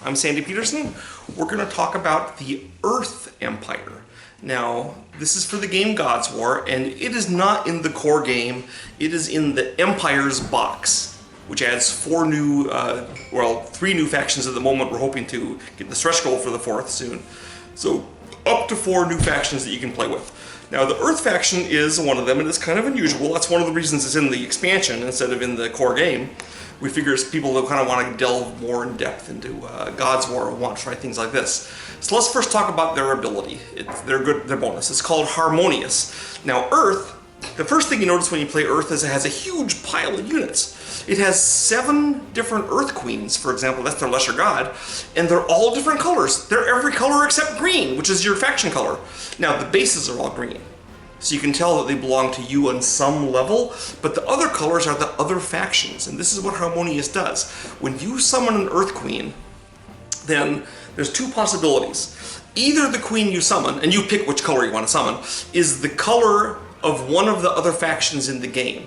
I'm Sandy Petersen. We're going to talk about the Earth Empire. Now, this is for the game God's War, and it is not in the core game. It is in the Empire's box, which adds three new factions at the moment. We're hoping to get the stretch goal for the fourth soon. So, up to 4 new factions that you can play with. Now, the Earth faction is one of them, and it's kind of unusual. That's one of the reasons it's in the expansion instead of in the core game. We figure people that kind of want to delve more in depth into God's War and want to try things like this. So let's first talk about their ability. Their bonus. It's called Harmonious. Now, Earth, the first thing you notice when you play Earth is it has a huge pile of units. It has 7 different Earth Queens, for example. That's their lesser god, and they're all different colors. They're every color except green, which is your faction color. Now, the bases are all green, so you can tell that they belong to you on some level, but the other colors are the other factions, and this is what Harmonious does. When you summon an Earth Queen, then there's 2 possibilities. Either the queen you summon, and you pick which color you want to summon, is the color of one of the other factions in the game.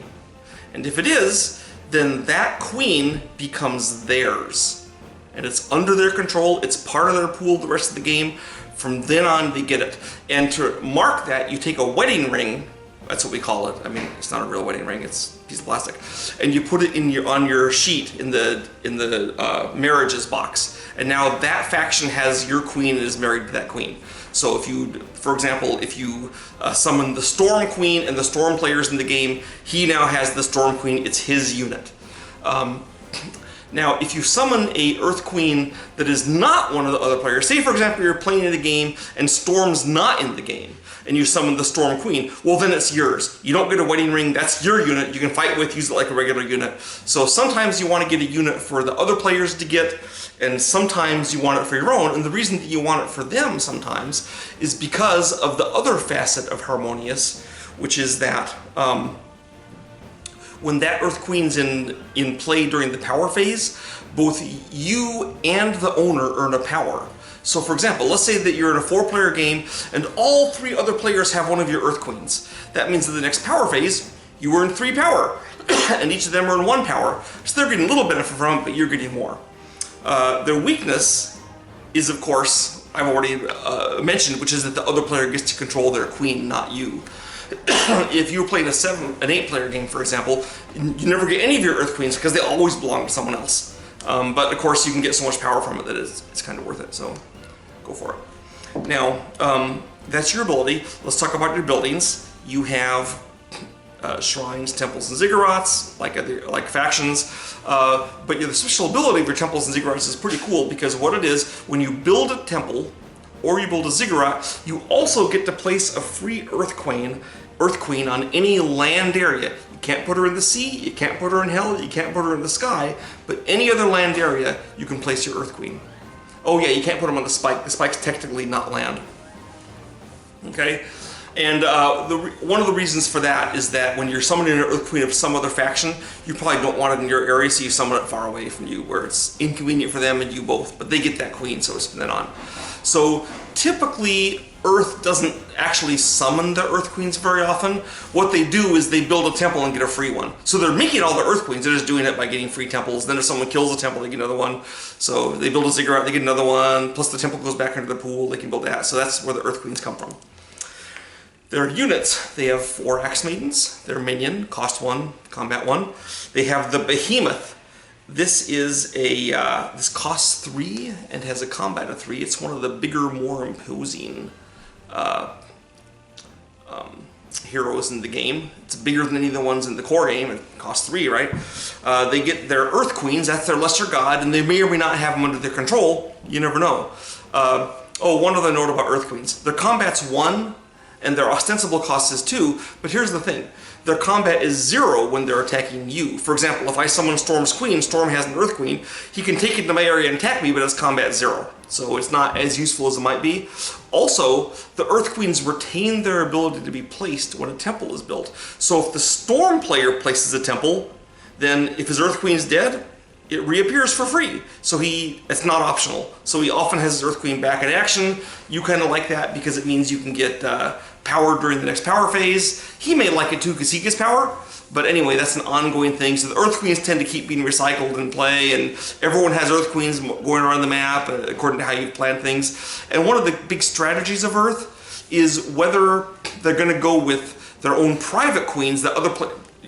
And if it is, then that queen becomes theirs. And it's under their control, it's part of their pool the rest of the game. From then on, they get it. And to mark that, you take a wedding ring, that's what we call it. I mean, it's not a real wedding ring, it's a piece of plastic. And you put it on your sheet in the marriages box. And now that faction has your queen and is married to that queen. So if you, for example, if you summon the Storm Queen and the Storm players in the game, he now has the Storm Queen, it's his unit. Now, if you summon a Earth Queen that is not one of the other players, say for example you're playing in a game and Storm's not in the game, and you summon the Storm Queen, well then it's yours. You don't get a wedding ring, that's your unit, you can fight with, use it like a regular unit. So sometimes you want to get a unit for the other players to get, and sometimes you want it for your own, and the reason that you want it for them sometimes is because of the other facet of Harmonious, which is that when that Earth Queen's in play during the power phase, both you and the owner earn a power. So for example, let's say that you're in a 4-player game and all 3 other players have one of your Earth Queens. That means in the next power phase, you earn 3 power, and each of them earn 1 power. So they're getting a little benefit from it, but you're getting more. Their weakness is, of course, I've already mentioned, which is that the other player gets to control their queen, not you. If you're playing an 8-player game, for example, you never get any of your Earth Queens because they always belong to someone else. But of course, you can get so much power from it that it's kind of worth it, so go for it. Now, that's your ability. Let's talk about your buildings. You have shrines, temples, and ziggurats, like factions. But the special ability of your temples and ziggurats is pretty cool because what it is, when you build a temple or you build a ziggurat, you also get to place a free Earth Queen on any land area. You can't put her in the sea, you can't put her in hell, you can't put her in the sky, but any other land area, you can place your Earth Queen. Oh yeah, you can't put them on the spike. The spike's technically not land. Okay? And one of the reasons for that is that when you're summoning an Earth Queen of some other faction, you probably don't want it in your area, so you summon it far away from you, where it's inconvenient for them and you both, but they get that queen, so it's from then on. So typically, Earth doesn't actually summon the Earth Queens very often. What they do is they build a temple and get a free one. So they're making all the Earth Queens, they're just doing it by getting free temples. Then if someone kills a temple, they get another one. So they build a ziggurat, they get another one, plus the temple goes back into the pool, they can build that. So that's where the Earth Queens come from. Their units, they have 4 Axe Maidens. They're minion, cost 1, combat 1. They have the Behemoth. This is this costs 3 and has a combat of 3. It's one of the bigger, more imposing heroes in the game. It's bigger than any of the ones in the core game. It costs 3, right? They get their Earth Queens. That's their lesser god, and they may or may not have them under their control. You never know. One other note about Earth Queens. Their combat's 1. And their ostensible cost is 2, but here's the thing. Their combat is 0 when they're attacking you. For example, if I summon Storm's Queen, Storm has an Earth Queen, he can take it into my area and attack me, but it's combat 0. So it's not as useful as it might be. Also, the Earth Queens retain their ability to be placed when a temple is built. So if the Storm player places a temple, then if his Earth Queen's dead, it reappears for free. So it's not optional. So he often has his Earth Queen back in action. You kind of like that because it means you can get power during the next power phase. He may like it too because he gets power, But anyway, that's an ongoing thing. So the Earth Queens tend to keep being recycled in play, and everyone has Earth Queens going around the map according to how you plan things. And one of the big strategies of Earth is whether they're going to go with their own private queens, the other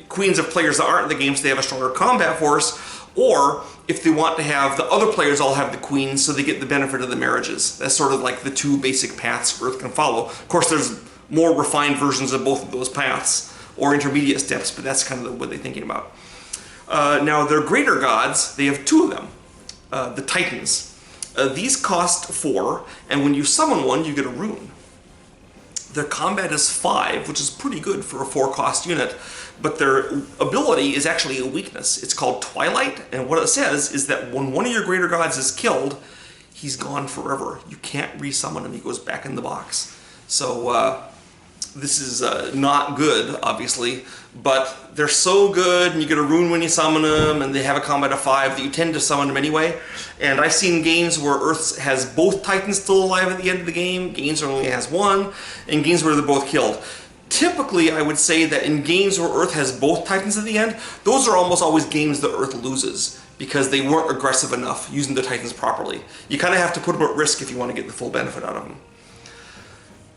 queens of players that aren't in the game so they have a stronger combat force, or if they want to have the other players all have the queens so they get the benefit of the marriages. That's sort of like the two basic paths Earth can follow. Of course, there's more refined versions of both of those paths, or intermediate steps, but that's kind of what they're thinking about. Now, their greater gods, they have two of them, the Titans. These cost 4, and when you summon one, you get a rune. Their combat is 5, which is pretty good for a 4-cost unit, but their ability is actually a weakness. It's called Twilight, and what it says is that when one of your greater gods is killed, he's gone forever. You can't resummon him, he goes back in the box. So this is not good, obviously, but they're so good, and you get a rune when you summon them, and they have a combat of 5 that you tend to summon them anyway. And I've seen games where Earth has both Titans still alive at the end of the game, games where it only has one, and games where they're both killed. Typically, I would say that in games where Earth has both Titans at the end, those are almost always games that Earth loses because they weren't aggressive enough using the Titans properly. You kind of have to put them at risk if you want to get the full benefit out of them.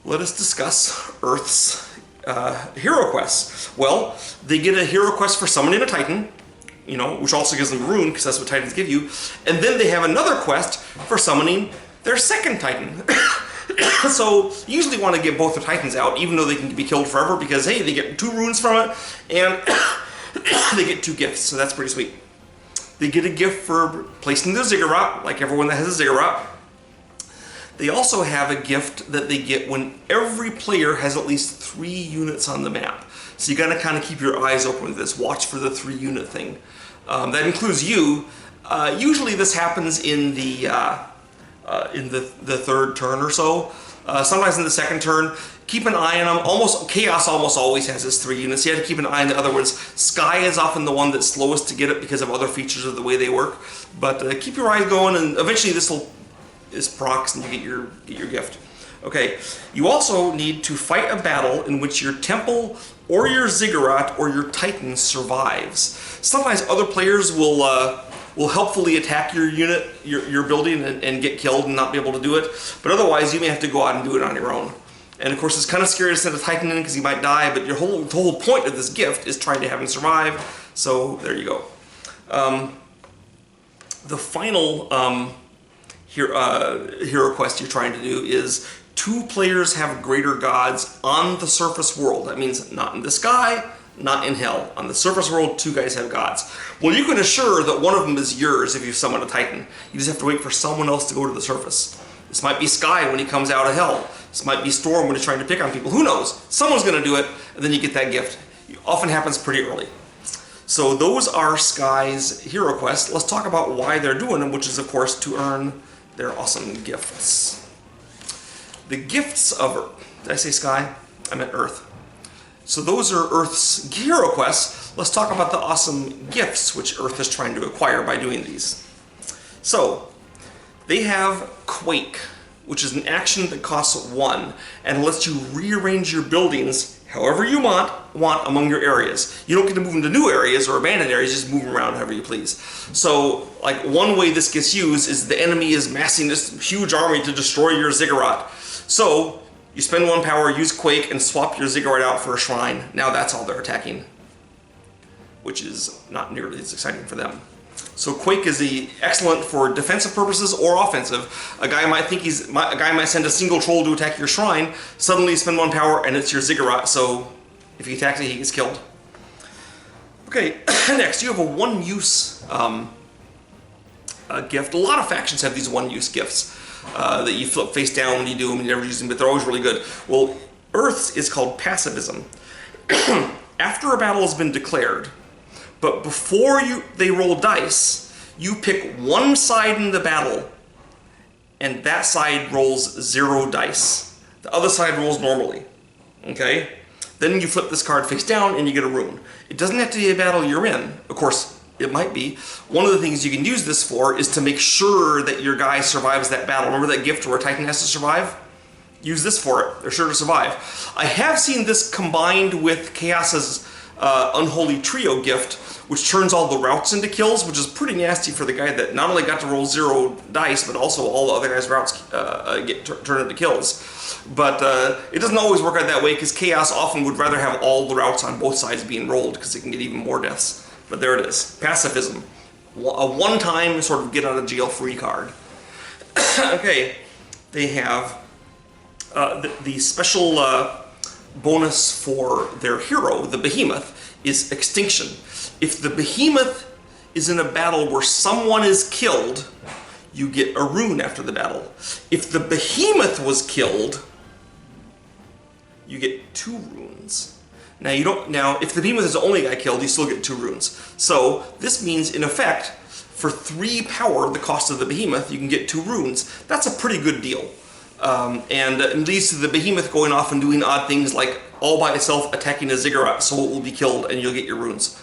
Let us discuss Earth's hero quests. Well, they get a hero quest for summoning a Titan, you know, which also gives them a rune because that's what Titans give you, and then they have another quest for summoning their second Titan. So you usually want to get both the Titans out, even though they can be killed forever, because hey, they get 2 runes from it, and they get 2 gifts, so that's pretty sweet. They get a gift for placing their ziggurat, like everyone that has a ziggurat. They also have a gift that they get when every player has at least 3 units on the map. So you gotta kind of keep your eyes open with this, watch for the 3-unit thing. That includes you. Usually this happens in the 3rd turn or so. Sometimes in the 2nd turn. Keep an eye on them. Chaos almost always has its 3 units. You have to keep an eye on the other ones. Sky is often the one that's slowest to get it because of other features of the way they work. But keep your eyes going, and eventually this procs and you get your gift. Okay, you also need to fight a battle in which your temple or your ziggurat or your Titan survives. Sometimes other players will helpfully attack your unit, your building, and get killed and not be able to do it. But otherwise, you may have to go out and do it on your own. And of course, it's kind of scary to send a Titan in because he might die, but the whole point of this gift is trying to have him survive. So there you go. The final hero quest you're trying to do is 2 players have greater gods on the surface world. That means not in the sky, not in hell. On the surface world, 2 guys have gods. Well, you can assure that one of them is yours if you summon a Titan. You just have to wait for someone else to go to the surface. This might be Sky when he comes out of hell. This might be Storm when he's trying to pick on people. Who knows? Someone's going to do it, and then you get that gift. It often happens pretty early. So those are Sky's hero quests. Let's talk about why they're doing them, which is, of course, to earn their awesome gifts. The gifts of Earth. Did I say Sky? I meant Earth. So those are Earth's hero quests. Let's talk about the awesome gifts which Earth is trying to acquire by doing these. So, they have Quake, which is an action that costs 1 and lets you rearrange your buildings however you want among your areas. You don't get to move into new areas or abandoned areas, just move them around however you please. So, like, one way this gets used is the enemy is massing this huge army to destroy your ziggurat. So, you spend 1 power, use Quake, and swap your ziggurat out for a shrine. Now that's all they're attacking, which is not nearly as exciting for them. So Quake is excellent for defensive purposes or offensive. A guy might send a single troll to attack your shrine. Suddenly you spend 1 power and it's your ziggurat. So if he attacks it, he gets killed. Okay, next you have a 1-use gift. A lot of factions have these 1-use gifts that you flip face down when you do them. You never use them, but they're always really good. Well, Earth's is called pacifism. After a battle has been declared, but before they roll dice, you pick one side in the battle, and that side rolls 0 dice. The other side rolls normally, okay? Then you flip this card face down, and you get a rune. It doesn't have to be a battle you're in. Of course, it might be. One of the things you can use this for is to make sure that your guy survives that battle. Remember that gift where a Titan has to survive? Use this for it. They're sure to survive. I have seen this combined with Chaos's Unholy Trio gift, which turns all the routes into kills, which is pretty nasty for the guy that not only got to roll 0 dice, but also all the other guys' routes get turned into kills. But it doesn't always work out that way, because Chaos often would rather have all the routes on both sides being rolled, because it can get even more deaths. But there it is. Pacifism. A one-time sort of get-out-of-jail-free card. Okay, they have the special bonus for their hero, the Behemoth, is Extinction. If the Behemoth is in a battle where someone is killed, you get a rune after the battle. If the Behemoth was killed, you get 2 runes. Now you don't. Now, if the Behemoth is the only guy killed, you still get 2 runes. So this means, in effect, for 3 power, the cost of the Behemoth, you can get 2 runes. That's a pretty good deal. And it leads to the Behemoth going off and doing odd things like all by itself attacking a ziggurat, so it will be killed and you'll get your runes.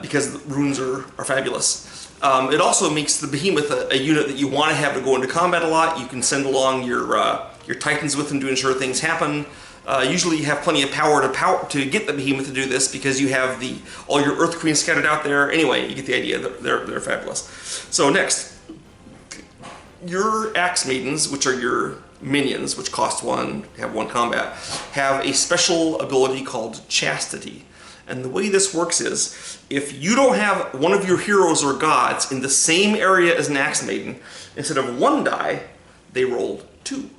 Because the runes are fabulous. It also makes the Behemoth a unit that you want to have to go into combat a lot. You can send along your Titans with them to ensure things happen. Usually you have plenty of power to get the Behemoth to do this, because you have all your Earth Queens scattered out there. Anyway, you get the idea. They're fabulous. So next, your Axe Maidens, which are your minions, which cost 1, have 1 combat, have a special ability called Chastity. And the way this works is, if you don't have one of your heroes or gods in the same area as an Axe Maiden, instead of 1 die, they rolled 2.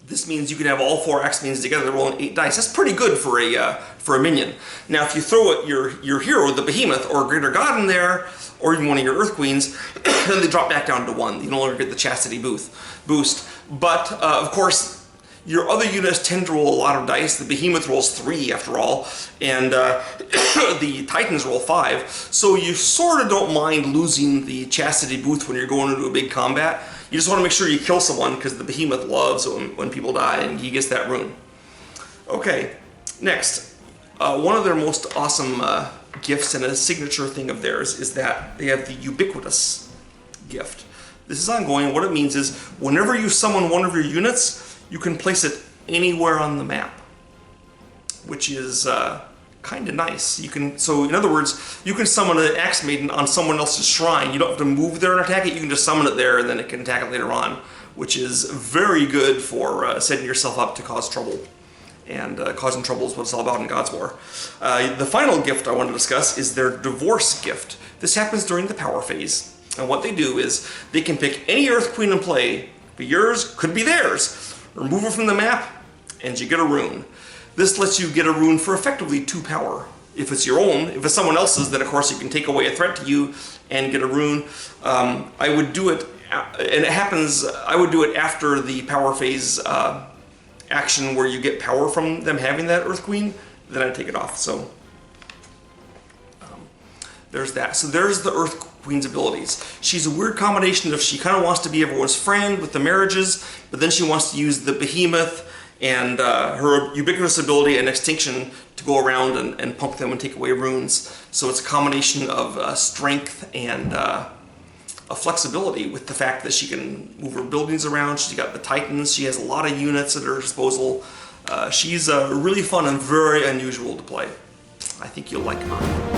This means you can have all 4 Axe Maidens together rolling 8 dice. That's pretty good for a minion. Now, if you throw your hero, the Behemoth, or a Greater God in there, or even one of your Earth Queens, then they drop back down to 1. You no longer get the Chastity boost. But, of course, your other units tend to roll a lot of dice. The Behemoth rolls 3, after all, and the Titans roll 5. So you sort of don't mind losing the Chastity boost when you're going into a big combat. You just want to make sure you kill someone, because the Behemoth loves when people die, and he gets that rune. Okay, next. One of their most awesome gifts, and a signature thing of theirs, is that they have the Ubiquitous gift. This is ongoing. What it means is, whenever you summon one of your units, you can place it anywhere on the map, which is kind of nice. So in other words, you can summon an Axe Maiden on someone else's shrine. You don't have to move there and attack it. You can just summon it there, and then it can attack it later on, which is very good for setting yourself up to cause trouble. And causing trouble is what it's all about in God's War. The final gift I want to discuss is their Divorce gift. This happens during the power phase. And what they do is, they can pick any Earth Queen in play. Could be yours, could be theirs. Remove her from the map, and you get a rune. This lets you get a rune for effectively 2 power. If it's your own, if it's someone else's, then of course you can take away a threat to you and get a rune. I would do it, and it happens, I would do it after the power phase action where you get power from them having that Earth Queen, then I'd take it off. So there's that. So there's the Earth Queen's abilities. She's a weird combination of, she kind of wants to be everyone's friend with the marriages, but then she wants to use the Behemoth and her Ubiquitous ability and Extinction to go around and punk them and take away runes. So it's a combination of strength and a flexibility, with the fact that she can move her buildings around. She's got the Titans. She has a lot of units at her disposal. She's really fun and very unusual to play. I think you'll like her.